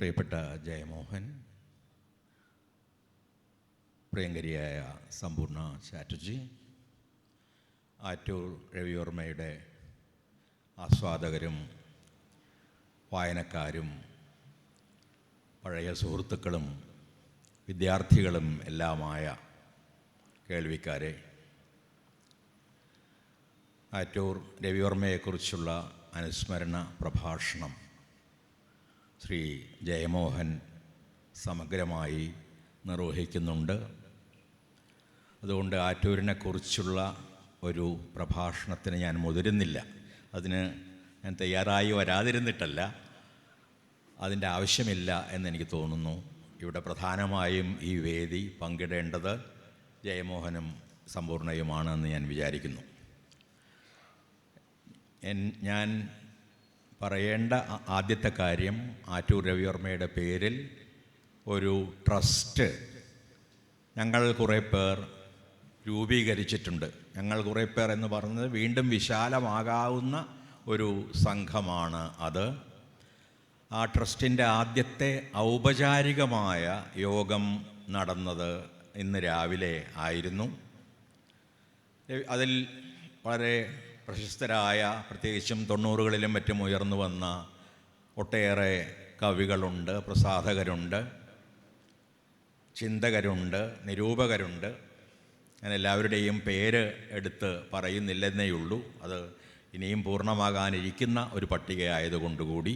പ്രിയപ്പെട്ട ജയമോഹൻ, പ്രിയങ്കരിയായ സമ്പൂർണ്ണ ചാറ്റർജി, ആറ്റൂർ രവിവർമ്മയുടെ ആസ്വാദകരും വായനക്കാരും പഴയ സുഹൃത്തുക്കളും വിദ്യാർത്ഥികളും എല്ലാമായ കേൾവിക്കാരെ, ആറ്റൂർ രവിവർമ്മയെക്കുറിച്ചുള്ള അനുസ്മരണ പ്രഭാഷണം ശ്രീ ജയമോഹൻ സമഗ്രമായി നിർവഹിക്കുന്നുണ്ട്. അതുകൊണ്ട് ആറ്റൂരിനെക്കുറിച്ചുള്ള ഒരു പ്രഭാഷണത്തിന് ഞാൻ മുതിരുന്നില്ല. അതിന് ഞാൻ തയ്യാറായി വരാതിരുന്നിട്ടല്ല, അതിൻ്റെ ആവശ്യമില്ല എന്നെനിക്ക് തോന്നുന്നു. ഇവിടെ പ്രധാനമായും ഈ വേദി പങ്കിടേണ്ടത് ജയമോഹനും സമ്പൂർണ്ണയുമാണെന്ന് ഞാൻ വിചാരിക്കുന്നു. ഞാൻ പറയേണ്ട ആദ്യത്തെ കാര്യം, ആറ്റൂർ രവിവർമ്മയുടെ പേരിൽ ഒരു ട്രസ്റ്റ് ഞങ്ങൾ കുറേ പേർ രൂപീകരിച്ചിട്ടുണ്ട്. ഞങ്ങൾ കുറേ പേർ എന്ന് പറഞ്ഞത് വീണ്ടും വിശാലമാകാവുന്ന ഒരു സംഘമാണ് അത്. ആ ട്രസ്റ്റിൻ്റെ ആദ്യത്തെ ഔപചാരികമായ യോഗം നടന്നത് ഇന്ന് രാവിലെ ആയിരുന്നു. അതിൽ വളരെ പ്രശസ്തരായ, പ്രത്യേകിച്ചും 90കളിലും മറ്റും ഉയർന്നു വന്ന ഒട്ടേറെ കവികളുണ്ട്, പ്രസാധകരുണ്ട്, ചിന്തകരുണ്ട്, നിരൂപകരുണ്ട്. ഞാൻ എല്ലാവരുടെയും പേര് എടുത്ത് പറയുന്നില്ലെന്നേ ഉള്ളൂ. അത് ഇനിയും പൂർണ്ണമാകാനിരിക്കുന്ന ഒരു പട്ടികയായതുകൊണ്ടുകൂടി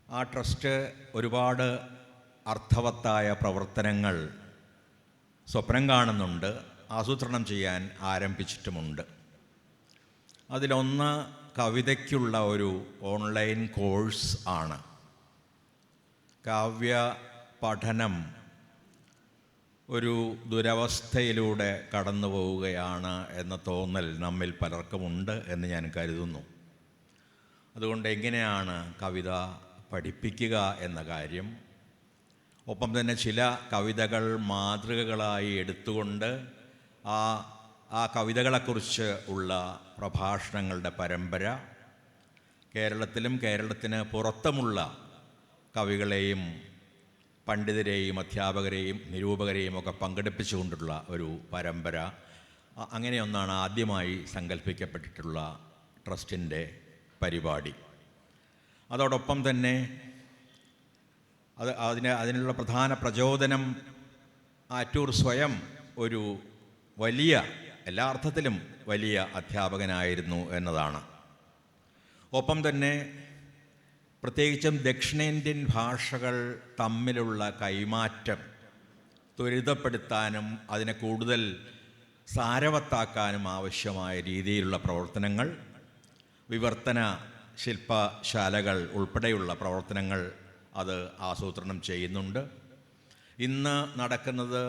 ആ ട്രസ്റ്റ് ഒരുപാട് അർത്ഥവത്തായ പ്രവർത്തനങ്ങൾ സ്വപ്നം കാണുന്നുണ്ട്, ആസൂത്രണം ചെയ്യാൻ ആരംഭിച്ചിട്ടുമുണ്ട്. അതിലൊന്ന് കവിതയ്ക്കുള്ള ഒരു ഓൺലൈൻ കോഴ്സ് ആണ്. കാവ്യ പഠനം ഒരു ദുരവസ്ഥയിലൂടെ കടന്നു പോവുകയാണ് എന്ന തോന്നൽ നമ്മിൽ പലർക്കുമുണ്ട് എന്ന് ഞാൻ കരുതുന്നു. അതുകൊണ്ട് എങ്ങനെയാണ് കവിത പഠിപ്പിക്കുക എന്ന കാര്യം, ഒപ്പം തന്നെ ചില കവിതകൾ മാതൃകകളായി എടുത്തുകൊണ്ട് ആ കവിതകളെക്കുറിച്ച് ഉള്ള പ്രഭാഷണങ്ങളുടെ പരമ്പര കേരളത്തിലും കേരളത്തിന് പുറത്തുമുള്ള കവികളെയും പണ്ഡിതരെയും അധ്യാപകരെയും നിരൂപകരെയും ഒക്കെ പങ്കെടുപ്പിച്ചുകൊണ്ടുള്ള ഒരു പരമ്പര, അങ്ങനെയൊന്നാണ് ആദ്യമായി സങ്കല്പിക്കപ്പെട്ടിട്ടുള്ള ട്രസ്റ്റിൻ്റെ പരിപാടി. അതോടൊപ്പം തന്നെ അതിനുള്ള പ്രധാന പ്രചോദനം ആറ്റൂർ സ്വയം ഒരു വലിയ, എല്ലാ അർത്ഥത്തിലും വലിയ അധ്യാപകനായിരുന്നു എന്നതാണ്. ഒപ്പം തന്നെ പ്രത്യേകിച്ചും ദക്ഷിണേന്ത്യൻ ഭാഷകൾ തമ്മിലുള്ള കൈമാറ്റം ത്വരിതപ്പെടുത്താനും അതിനെ കൂടുതൽ സാരവത്താക്കാനും ആവശ്യമായ രീതിയിലുള്ള പ്രവർത്തനങ്ങൾ, വിവർത്തന ശില്പശാലകൾ ഉൾപ്പെടെയുള്ള പ്രവർത്തനങ്ങൾ അത് ആസൂത്രണം ചെയ്യുന്നുണ്ട്. ഇന്ന് നടക്കുന്നത്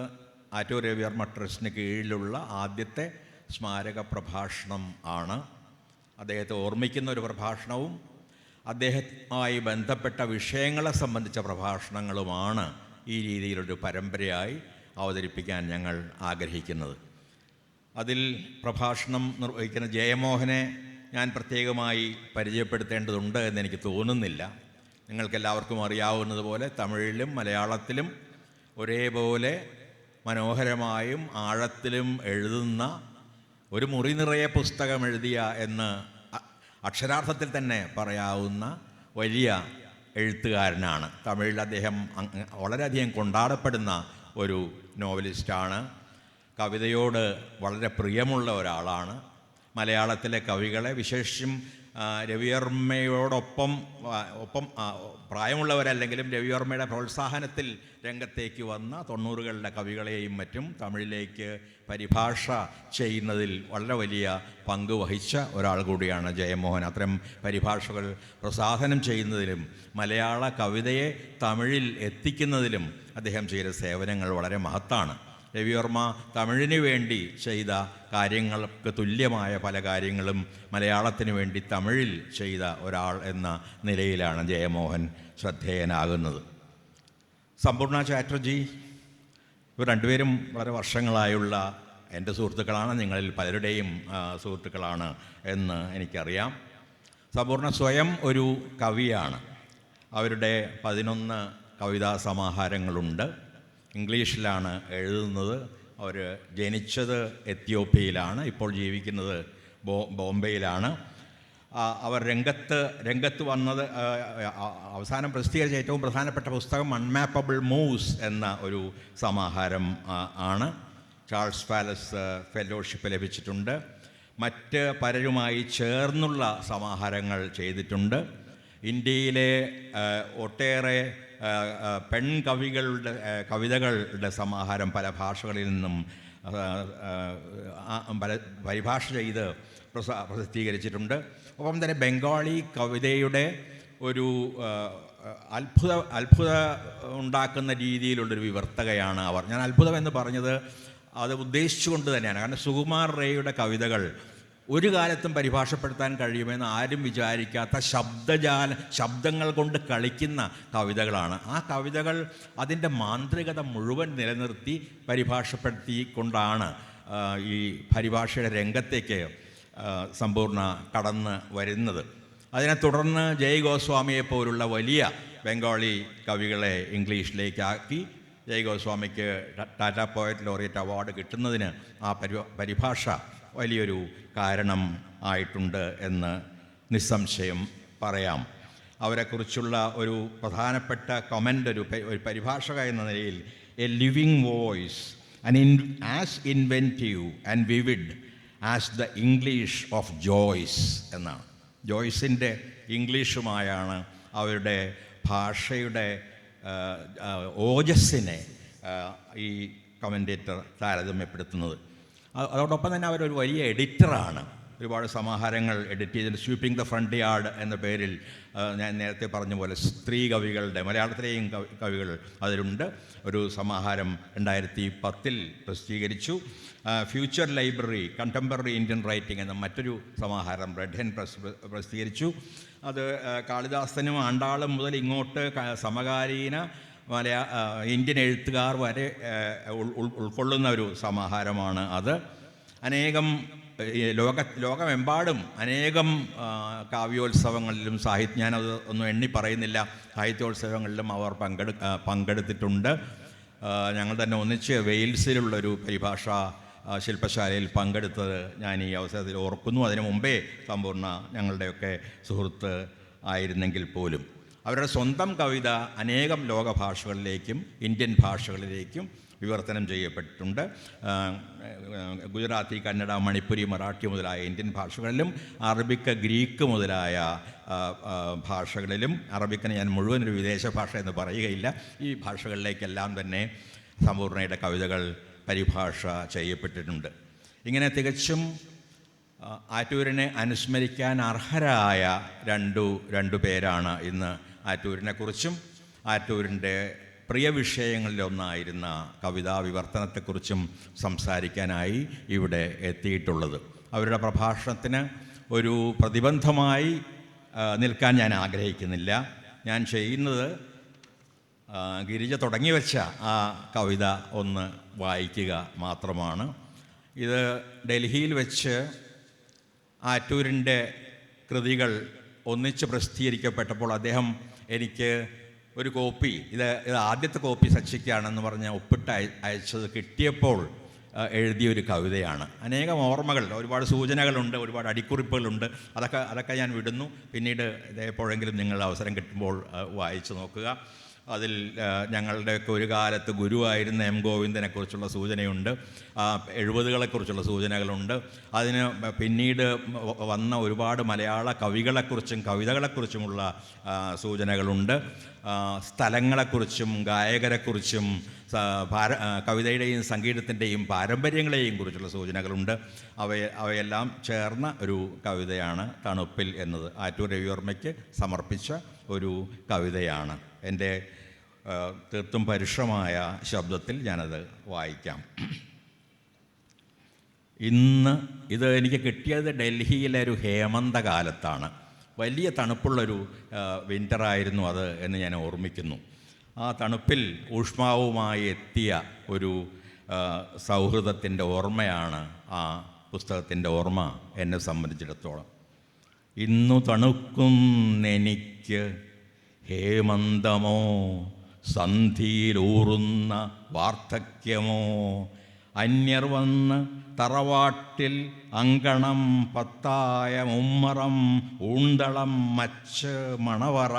ആറ്റൂർ രവിവർമ്മ ട്രസ്റ്റിന് കീഴിലുള്ള ആദ്യത്തെ സ്മാരക പ്രഭാഷണം ആണ്. അദ്ദേഹത്തെ ഓർമ്മിക്കുന്ന ഒരു പ്രഭാഷണവും അദ്ദേഹവുമായി ബന്ധപ്പെട്ട വിഷയങ്ങളെ സംബന്ധിച്ച പ്രഭാഷണങ്ങളുമാണ് ഈ രീതിയിലൊരു പരമ്പരയായി അവതരിപ്പിക്കാൻ ഞങ്ങൾ ആഗ്രഹിക്കുന്നത്. അതിൽ പ്രഭാഷണം നിർവഹിക്കുന്ന ജയമോഹനെ ഞാൻ പ്രത്യേകമായി പരിചയപ്പെടുത്തേണ്ടതുണ്ട് എന്നെനിക്ക് തോന്നുന്നില്ല. നിങ്ങൾക്കെല്ലാവർക്കും അറിയാവുന്നതുപോലെ തമിഴിലും മലയാളത്തിലും ഒരേപോലെ മനോഹരമായും ആഴത്തിലും എഴുതുന്ന, ഒരു മുറി നിറയെ പുസ്തകം എഴുതിയ എന്ന് അക്ഷരാർത്ഥത്തിൽ തന്നെ പറയാവുന്ന വലിയ എഴുത്തുകാരനാണ്. തമിഴിൽ അദ്ദേഹം വളരെയധികം കൊണ്ടാടപ്പെടുന്ന ഒരു നോവലിസ്റ്റാണ്. കവിതയോട് വളരെ പ്രിയമുള്ള ഒരാളാണ്. മലയാളത്തിലെ കവികളെ, വിശേഷിച്ചും രവിവർമ്മയോടൊപ്പം പ്രായമുള്ളവരല്ലെങ്കിലും രവിവർമ്മയുടെ പ്രോത്സാഹനത്തിൽ രംഗത്തേക്ക് വന്ന 90കളുടെ കവികളെയും മറ്റും തമിഴിലേക്ക് പരിഭാഷ ചെയ്യുന്നതിൽ വളരെ വലിയ പങ്ക് വഹിച്ച ഒരാൾ കൂടിയാണ് ജയമോഹൻ. അത്തരം പരിഭാഷകൾ പ്രസാധനം ചെയ്യുന്നതിലും മലയാള കവിതയെ തമിഴിൽ എത്തിക്കുന്നതിലും അദ്ദേഹം ചെയ്ത സേവനങ്ങൾ വളരെ മഹത്താണ്. രവിവർമ്മ തമിഴിന് വേണ്ടി ചെയ്ത കാര്യങ്ങൾക്ക് തുല്യമായ പല കാര്യങ്ങളും മലയാളത്തിന് വേണ്ടി തമിഴിൽ ചെയ്ത ഒരാൾ എന്ന നിലയിലാണ് ജയമോഹൻ ശ്രദ്ധേയനാകുന്നത്. സമ്പൂർണ്ണ ചാറ്റർജി, ഇവർ രണ്ടുപേരും വളരെ വർഷങ്ങളായുള്ള എൻ്റെ സുഹൃത്തുക്കളാണ്, നിങ്ങളിൽ പലരുടെയും സുഹൃത്തുക്കളാണ് എന്ന് എനിക്കറിയാം. സമ്പൂർണ്ണ സ്വയം ഒരു കവിയാണ്. അവരുടെ 11 കവിതാ സമാഹാരങ്ങളുണ്ട്. ഇംഗ്ലീഷിലാണ് എഴുതുന്നത്. അവർ ജനിച്ചത് എത്യോപ്യയിലാണ്, ഇപ്പോൾ ജീവിക്കുന്നത് ബോംബെയിലാണ്. അവർ രംഗത്ത് വന്നത് അവസാനം പ്രസിദ്ധീകരിച്ച ഏറ്റവും പ്രധാനപ്പെട്ട പുസ്തകം അൺമാപ്പബിൾ മൂവ്സ് എന്ന ഒരു സമാഹാരം ആണ്. ചാൾസ് പാലസ് ഫെലോഷിപ്പ് ലഭിച്ചിട്ടുണ്ട്. മറ്റ് പലരുമായി ചേർന്നുള്ള സമാഹാരങ്ങൾ ചെയ്തിട്ടുണ്ട്. ഇന്ത്യയിലെ ഒട്ടേറെ കവിതകളുടെ സമാഹാരം പല ഭാഷകളിൽ നിന്നും പരിഭാഷ ചെയ്ത് പ്രസിദ്ധീകരിച്ചിട്ടുണ്ട്. ഒപ്പം തന്നെ ബംഗാളി കവിതയുടെ ഒരു അത്ഭുത ഉണ്ടാക്കുന്ന രീതിയിലുള്ളൊരു വിവർത്തകയാണ് അവർ. ഞാൻ അത്ഭുതം എന്ന് പറഞ്ഞത് അത് ഉദ്ദേശിച്ചുകൊണ്ട് തന്നെയാണ്. കാരണം സുകുമാർ റേയുടെ കവിതകൾ ഒരു കാലത്തും പരിഭാഷപ്പെടുത്താൻ കഴിയുമെന്ന് ആരും വിചാരിക്കാത്ത ശബ്ദങ്ങൾ കൊണ്ട് കളിക്കുന്ന കവിതകളാണ്. ആ കവിതകൾ അതിൻ്റെ മാന്ത്രികത മുഴുവൻ നിലനിർത്തി പരിഭാഷപ്പെടുത്തിക്കൊണ്ടാണ് ഈ പരിഭാഷയുടെ രംഗത്തേക്ക് സമ്പൂർണ്ണ കടന്ന് വരുന്നത്. അതിനെ തുടർന്ന് ജയ് ഗോസ്വാമിയെ പോലുള്ള വലിയ ബംഗാളി കവികളെ ഇംഗ്ലീഷിലേക്കാക്കി. ജയ് ഗോസ്വാമിക്ക് ടാറ്റ പോയറ്റ് ലോറിയറ്റ് അവാർഡ് കിട്ടുന്നതിന് ആ പരിഭാഷ വലിയൊരു കാരണം ആയിട്ടുണ്ട് എന്ന് നിസ്സംശയം പറയാം. അവരെക്കുറിച്ചുള്ള ഒരു പ്രധാനപ്പെട്ട കമൻ്റ്, ഒരു പരിഭാഷക എന്ന നിലയിൽ, a living voice as inventive and vivid as the English of Joyce എന്നാണ്. ജോയ്സിൻ്റെ ഇംഗ്ലീഷുമായാണ് അവരുടെ ഭാഷയുടെ ഓജസ്സിനെ ഈ കമൻറ്റേറ്റർ താരതമ്യപ്പെടുത്തുന്നത്. അതോടൊപ്പം തന്നെ അവരൊരു വലിയ എഡിറ്ററാണ്. ഒരുപാട് സമാഹാരങ്ങൾ എഡിറ്റ് ചെയ്തിട്ട് സ്വീപ്പിംഗ് ദ ഫ്രണ്ട് യാർഡ് എന്ന പേരിൽ ഞാൻ നേരത്തെ പറഞ്ഞ പോലെ സ്ത്രീ കവികളുടെ മലയാളത്തിലെയും കവികൾ അതിലുണ്ട്. ഒരു സമാഹാരം 2010 പ്രസിദ്ധീകരിച്ചു. Future library contemporary Indian writing എന്ന മറ്റൊരു സമാഹാരം റെഡ് ഹെൻ പ്രസിദ്ധീകരിച്ചു. അത് കാളിദാസനും ആണ്ടാളും മുതൽ ഇങ്ങോട്ട് സമകാലീന ഇന്ത്യൻ എഴുത്തുകാർ വരെ ഉൾക്കൊള്ളുന്ന ഒരു സമാഹാരമാണ് അത്. അനേകം ലോകമെമ്പാടും അനേകം കാവ്യോത്സവങ്ങളിലും ഞാനത് ഒന്നും എണ്ണി പറയുന്നില്ല, സാഹിത്യോത്സവങ്ങളിലും അവർ പങ്കെടുത്തിട്ടുണ്ട്. ഞങ്ങൾ തന്നെ ഒന്നിച്ച് വെയിൽസിലുള്ളൊരു പരിഭാഷാ ശില്പശാലയിൽ പങ്കെടുത്തത് ഞാൻ ഈ അവസരത്തിൽ ഓർക്കുന്നു. അതിനു മുമ്പേ സമ്പൂർണ്ണ ഞങ്ങളുടെയൊക്കെ സുഹൃത്ത് ആയിരുന്നെങ്കിൽ പോലും അവരുടെ സ്വന്തം കവിത അനേകം ലോകഭാഷകളിലേക്കും ഇന്ത്യൻ ഭാഷകളിലേക്കും വിവർത്തനം ചെയ്യപ്പെട്ടിട്ടുണ്ട്. ഗുജറാത്തി, കന്നഡ, മണിപ്പുരി, മറാഠി മുതലായ ഇന്ത്യൻ ഭാഷകളിലും അറബിക്ക്, ഗ്രീക്ക് മുതലായ ഭാഷകളിലും, അറബിക്കിന് ഞാൻ മുഴുവനൊരു വിദേശ ഭാഷ എന്ന് പറയുകയില്ല, ഈ ഭാഷകളിലേക്കെല്ലാം തന്നെ സമ്പൂർണ്ണയുടെ കവിതകൾ പരിഭാഷ ചെയ്യപ്പെട്ടിട്ടുണ്ട്. ഇങ്ങനെ തികച്ചും ആറ്റൂരിനെ അനുസ്മരിക്കാൻ അർഹരായ രണ്ടു പേരാണ് ഇന്ന് ആറ്റൂരിനെക്കുറിച്ചും ആറ്റൂരിൻ്റെ പ്രിയ വിഷയങ്ങളിലൊന്നായിരുന്ന കവിതാ വിവർത്തനത്തെക്കുറിച്ചും സംസാരിക്കാനായി ഇവിടെ എത്തിയിട്ടുള്ളത്. അവരുടെ പ്രഭാഷണത്തിന് ഒരു പ്രതിബന്ധമായി നിൽക്കാൻ ഞാൻ ആഗ്രഹിക്കുന്നില്ല. ഞാൻ ചെയ്യുന്നത് ഗിരിജ തുടങ്ങി വെച്ച ആ കവിത ഒന്ന് വായിക്കുക മാത്രമാണ്. ഇത് ഡൽഹിയിൽ വെച്ച് ആറ്റൂരിൻ്റെ കൃതികൾ ഒന്നിച്ച് പ്രസിദ്ധീകരിക്കപ്പെട്ടപ്പോൾ അദ്ദേഹം എനിക്ക് ഒരു കോപ്പി, ഇത് ആദ്യത്തെ കോപ്പി സച്ചിക്കാണെന്ന് പറഞ്ഞ് ഒപ്പിട്ട് അയച്ചത് കിട്ടിയപ്പോൾ എഴുതിയൊരു കവിതയാണ്. അനേകം ഓർമ്മകൾ, ഒരുപാട് സൂചനകളുണ്ട്, ഒരുപാട് അടിക്കുറിപ്പുകളുണ്ട്. അതൊക്കെ ഞാൻ വിടുന്നു. പിന്നീട് എപ്പോഴെങ്കിലും നിങ്ങൾ അവസരം കിട്ടുമ്പോൾ വായിച്ചു നോക്കുക. അതിൽ ഞങ്ങളുടെയൊക്കെ ഒരു കാലത്ത് ഗുരുവായിരുന്ന എം ഗോവിന്ദനെക്കുറിച്ചുള്ള സൂചനയുണ്ട്, 70കളെക്കുറിച്ചുള്ള സൂചനകളുണ്ട്. അതിന് പിന്നീട് വന്ന ഒരുപാട് മലയാള കവികളെക്കുറിച്ചും കവിതകളെക്കുറിച്ചുമുള്ള സൂചനകളുണ്ട്. സ്ഥലങ്ങളെക്കുറിച്ചും ഗായകരെക്കുറിച്ചും കവിതയുടെയും സംഗീതത്തിൻ്റെയും പാരമ്പര്യങ്ങളെയും കുറിച്ചുള്ള സൂചനകളുണ്ട്. അവയെല്ലാം ചേർന്ന ഒരു കവിതയാണ് തണുപ്പിൽ എന്നത്. ആറ്റൂർ രവിവർമ്മയ്ക്ക് സമർപ്പിച്ച ഒരു കവിതയാണ്. എൻ്റെ തീർത്തും പരുഷമായ ശബ്ദത്തിൽ ഞാനത് വായിക്കാം. ഇത് എനിക്ക് കിട്ടിയത് ഡൽഹിയിലെ ഒരു ഹേമന്തകാലത്താണ്. വലിയ തണുപ്പുള്ളൊരു വിൻ്ററായിരുന്നു അത് എന്ന് ഞാൻ ഓർമ്മിക്കുന്നു. ആ തണുപ്പിൽ ഊഷ്മാവുമായി എത്തിയ ഒരു സൗഹൃദത്തിൻ്റെ ഓർമ്മയാണ് ആ പുസ്തകത്തിൻ്റെ ഓർമ്മ എന്നെ സംബന്ധിച്ചിടത്തോളം. ഇന്നു തണുക്കുന്നെനിക്ക് ഹേമന്തമോ സന്ധിയിലൂറുന്ന വാർദ്ധക്യമോ, അന്യർ വന്ന് തറവാട്ടിൽ അങ്കണം പത്തായ മുമ്മറം ഊന്തളം മച്ച് മണവറ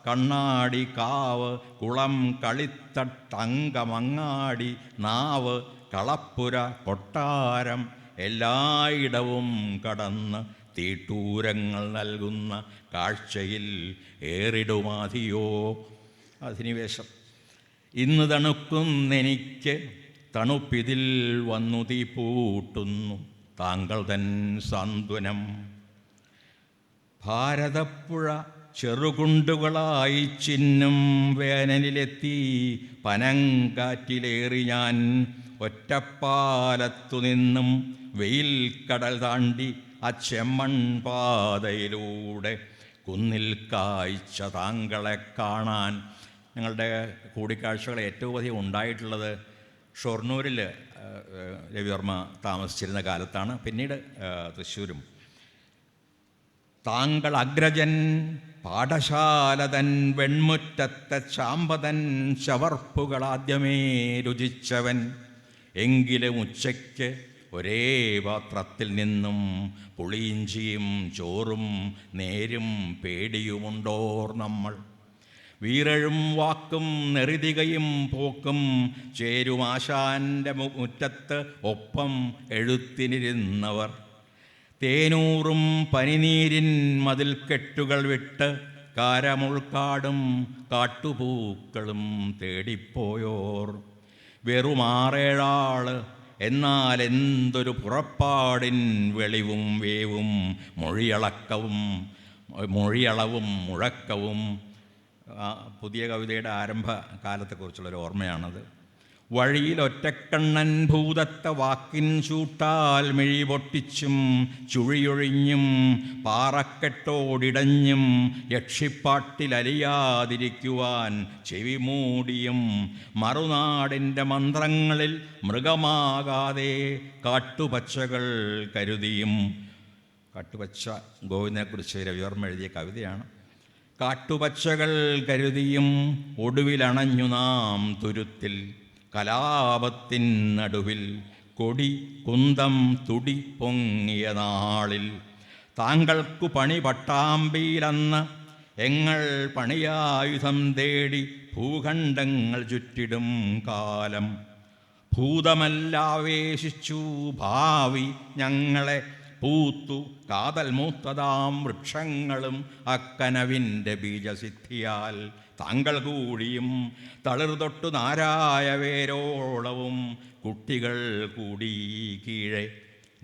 കണ്ണാടി കാവ് കുളം കളിത്തട്ടങ്കമങ്ങാടി നാവ് കളപ്പുര കൊട്ടാരം എല്ലായിടവും കടന്ന് തീട്ടൂരങ്ങൾ നൽകുന്ന കാഴ്ചയിൽ ഏറിടുമാതിയോ. അധിനിവേശം. ഇന്ന് തണുക്കുന്നെനിക്ക് തണുപ്പിതിൽ വന്നു തീ പൂട്ടുന്നു താങ്കൾ തൻ സാന്ത്വനം. ഭാരതപ്പുഴ ചെറുകുണ്ടുകളായി ചിന്നും വേനലിലെത്തി പനങ്കാറ്റിലേറി ഞാൻ ഒറ്റപ്പാലത്തു നിന്നും വെയിൽ കടൽ താണ്ടി ആ ചെമ്മൺ പാതയിലൂടെ കുന്നിൽ കായ്ച്ച താങ്കളെ കാണാൻ. ഞങ്ങളുടെ കൂടിക്കാഴ്ചകൾ ഏറ്റവും അധികം ഉണ്ടായിട്ടുള്ളത് ഷൊർണൂരിൽ രവിവർമ്മ താമസിച്ചിരുന്ന കാലത്താണ്, പിന്നീട് തൃശ്ശൂരും. താങ്കൾ അഗ്രജൻ പാഠശാലതൻ വെൺമുറ്റത്തെ ചാമ്പതൻ ചവർപ്പുകളാദ്യമേ രുചിച്ചവൻ, എങ്കിലും ഉച്ചയ്ക്ക് ഒരേ പാത്രത്തിൽ നിന്നും പുളിയിഞ്ചിയും ചോറും നേരും പേടിയുമുണ്ടോർ നമ്മൾ. വീരഴും വാക്കും നെറിതികയും പോക്കും ചേരുമാശാൻ്റെ മുറ്റത്ത് ഒപ്പം എഴുത്തിനിരുന്നവർ. തേനൂറും പനിനീരിൻ മതിൽക്കെട്ടുകൾ വിട്ട് കാരമുൾക്കാടും കാട്ടുപൂക്കളും തേടിപ്പോയോർ. വെറുമാറേഴാള്, എന്നാൽ എന്തൊരു പുറപ്പാടിൻ വെളിവും വേവും മൊഴിയളവും മുഴക്കവും. പുതിയ കവിതയുടെ ആരംഭ കാലത്തെക്കുറിച്ചുള്ളൊരു ഓർമ്മയാണത്. വഴിയിൽ ഒറ്റക്കണ്ണൻ ഭൂതത്തെ വാക്കിൻ ചൂട്ടാൽ മിഴി പൊട്ടിച്ചും ചുഴിയൊഴിഞ്ഞും പാറക്കെട്ടോടിടഞ്ഞും യക്ഷിപ്പാട്ടിലലിയാതിരിക്കുവാൻ ചെവി മൂടിയും മറുനാടിൻ്റെ മന്ത്രങ്ങളിൽ മൃഗമാകാതെ കാട്ടുപച്ചകൾ കരുതിയും. കാട്ടുപച്ച ഗോവിന്ദനെക്കുറിച്ച് രവിവർമ്മ എഴുതിയ കവിതയാണ്. കാട്ടുപച്ചകൾ കരുതിയും ഒടുവിലണഞ്ഞു നാം തുരുത്തിൽ കലാപത്തിൻ നടുവിൽ കൊടി കുന്തം തുടി പൊങ്ങിയ നാളിൽ. താങ്കൾക്കു പണി പട്ടാമ്പിയിലന്ന് എങ്ങൾ പണിയായുധം തേടി ഭൂഖണ്ഡങ്ങൾ ചുറ്റിടും കാലം. ഭൂതമല്ലാവേശിച്ചു ഭാവി ഞങ്ങളെ പൂത്തു കാതൽ മൂത്തതാം വൃക്ഷങ്ങളും അക്കനവിൻ്റെ ബീജസിദ്ധിയാൽ. താങ്കൾ കൂടിയും തളിർതൊട്ടു നാരായ വേരോളവും കുട്ടികൾ കൂടി കീഴെ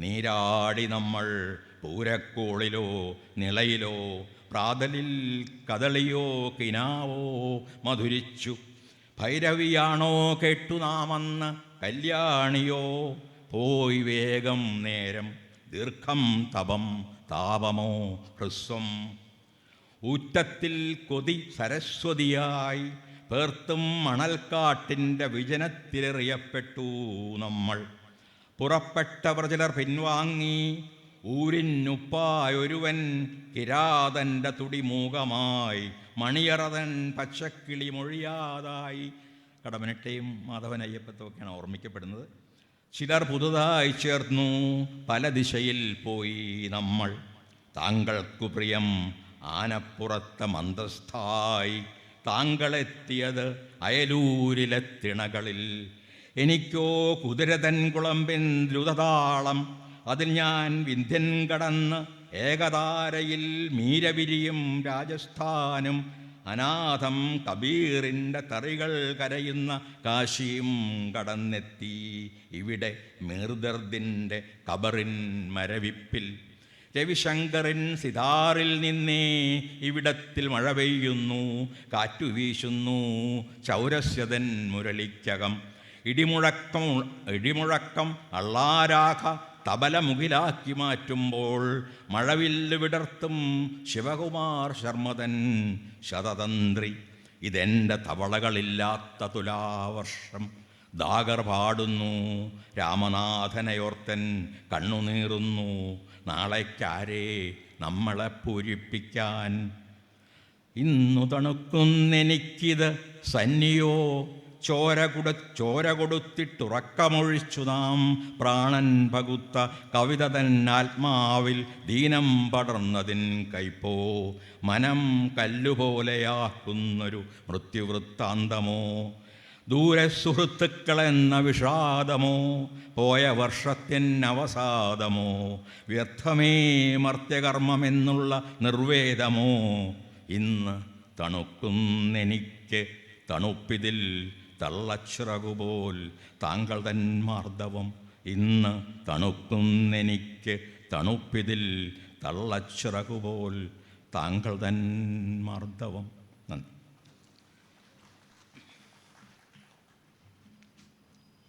നീരാടി നമ്മൾ പൂരക്കോളിലോ നിളയിലോ പ്രാതലിൽ കദളിയോ കിനാവോ മധുരിച്ചു. ഭൈരവിയാണോ കേട്ടു നാമന്ന് കല്യാണിയോ പോയി വേഗം നേരം ദീർഘം തപം താപമോ ഹ്രസ്വം. ഊറ്റത്തിൽ കൊതി സരസ്വതിയായി പേർത്തും മണൽക്കാട്ടിൻ്റെ വിജനത്തിലെറിയപ്പെട്ടു നമ്മൾ. പുറപ്പെട്ടവർ ചിലർ പിൻവാങ്ങി ഊരിനുപ്പായൊരുവൻ കിരാതൻ്റെ തുടിമൂകമായി മണിയറതൻ പച്ചക്കിളി മൊഴിയാതായി. കടമനിട്ടയും മാധവനയ്യപ്പത്തുമൊക്കെയാണ് ഓർമ്മിക്കപ്പെടുന്നത്. ചിലർ പുതുതായി ചേർന്നു പല ദിശയിൽ പോയി നമ്മൾ. താങ്കൾക്കു പ്രിയം ആനപ്പുറത്തെ മന്ദസ്ഥായി താങ്കളെത്തിയത് അയലൂരിലെ തിണകളിൽ. എനിക്കോ കുതിരതൻ കുളമ്പിൻ ദ്രുതതാളം, അതിൽ ഞാൻ വിന്ധ്യൻ കടന്ന് ഏകതാരയിൽ മീരവിരിയും രാജസ്ഥാനും അനാഥം കബീറിൻ്റെ തറികൾ കരയുന്ന കാശിയും കടന്നെത്തി. ഇവിടെ മീർദർദിൻ്റെ കബറിൻ മരവിപ്പിൽ രവിശങ്കറിൻ സിതാറിൽ നിന്നേ ഇവിടത്തിൽ മഴ പെയ്യുന്നു, കാറ്റു വീശുന്നു ചൗരസ്യതൻ മുരളിക്കകം. ഇടിമുഴക്കം അള്ളാരാഖ തബല മുകിലാക്കി മാറ്റുമ്പോൾ മഴവില്ല് വിടർത്തും ശിവകുമാർ ശർമ്മതൻ ശതതന്ത്രി. ഇതെൻ്റെ തവളകളില്ലാത്ത തുലാവർഷം. ദാഗർ പാടുന്നു രാമനാഥനയോർത്തൻ കണ്ണുനീറുന്നു, നാളേക്കാരേ നമ്മളെ പൂരിപ്പിക്കാൻ. ഇന്നു തണുക്കുന്നെനിക്കിത് സന്നിയോ ചോര കൊടുത്തിട്ടുറക്കമൊഴിച്ചു നാം പ്രാണൻ പകുത്ത കവിത തൻ ആത്മാവിൽ ദീനം പടർന്നതിൻ കൈപ്പോ മനം കല്ലുപോലെയാക്കുന്നൊരു മൃത്യുവൃത്താന്തമോ ദൂരെ സുഹൃത്തുക്കളെന്ന വിഷാദമോ പോയ വർഷത്തിനവസാദമോ വ്യർത്ഥമേ മർത്യകർമ്മമെന്നുള്ള നിർവേദമോ ഇന്ന് തണുക്കുന്നെനിക്ക് തണുപ്പിതിൽ തള്ളച്ചിറകുപോൽ താങ്കൾ തൻ മാർദ്ദവം ഇന്ന് തണുക്കുന്നെനിക്ക് തണുപ്പിതിൽ തള്ളച്ചിറകുപോൽ താങ്കൾ തൻ മാർദ്ദവം.